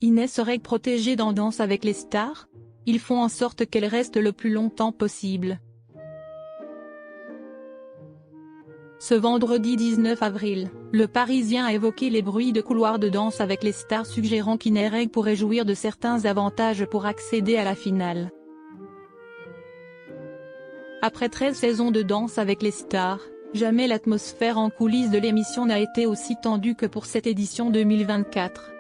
Inès serait protégée dans Danse avec les stars? Ils font en sorte qu'elle reste le plus longtemps possible. Ce vendredi 19 avril, le Parisien a évoqué les bruits de couloir de Danse avec les stars, suggérant qu'Inès pourrait jouir de certains avantages pour accéder à la finale. Après 13 saisons de Danse avec les stars, jamais l'atmosphère en coulisses de l'émission n'a été aussi tendue que pour cette édition 2024.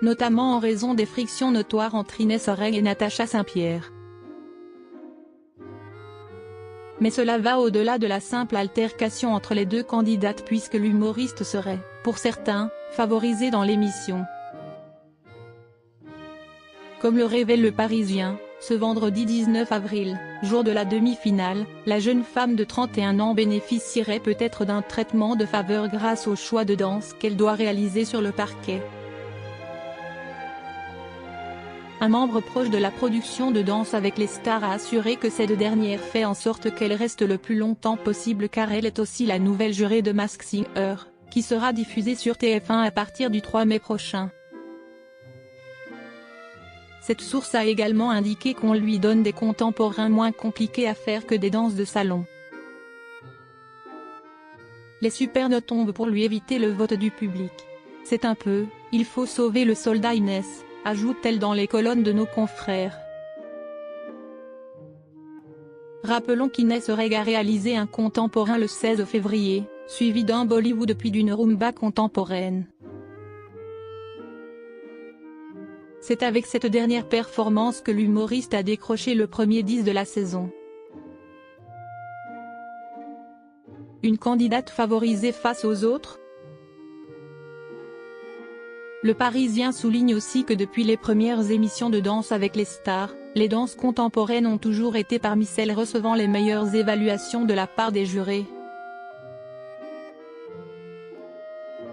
Notamment en raison des frictions notoires entre Inès Oreg et Natacha Saint-Pierre. Mais cela va au-delà de la simple altercation entre les deux candidates, puisque l'humoriste serait, pour certains, favorisée dans l'émission. Comme le révèle le Parisien, ce vendredi 19 avril, jour de la demi-finale, la jeune femme de 31 ans bénéficierait peut-être d'un traitement de faveur grâce au choix de danse qu'elle doit réaliser sur le parquet. Un membre proche de la production de Danse avec les stars a assuré que cette dernière fait en sorte qu'elle reste le plus longtemps possible, car elle est aussi la nouvelle jurée de Masked Singer, qui sera diffusée sur TF1 à partir du 3 mai prochain. Cette source a également indiqué qu'on lui donne des contemporains moins compliqués à faire que des danses de salon. Les supernotes tombent pour lui éviter le vote du public. C'est un peu, il faut sauver le soldat Inès, ajoute-t-elle dans les colonnes de nos confrères. Rappelons qu'Inès Oreg a réalisé un contemporain le 16 février, suivi d'un Bollywood puis d'une rumba contemporaine. C'est avec cette dernière performance que l'humoriste a décroché le premier 10 de la saison. Une candidate favorisée face aux autres? Le Parisien souligne aussi que depuis les premières émissions de Danse avec les stars, les danses contemporaines ont toujours été parmi celles recevant les meilleures évaluations de la part des jurés.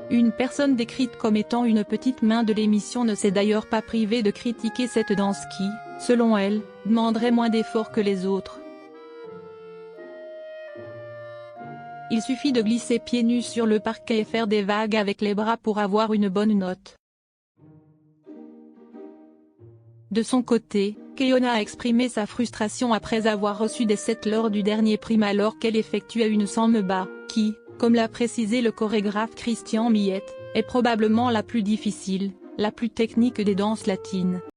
Une personne décrite comme étant une petite main de l'émission ne s'est d'ailleurs pas privée de critiquer cette danse qui, selon elle, demanderait moins d'efforts que les autres. Il suffit de glisser pieds nus sur le parquet et faire des vagues avec les bras pour avoir une bonne note. De son côté, Keona a exprimé sa frustration après avoir reçu des 7 lors du dernier prime alors qu'elle effectuait une samba, qui, comme l'a précisé le chorégraphe Christian Millette, est probablement la plus difficile, la plus technique des danses latines.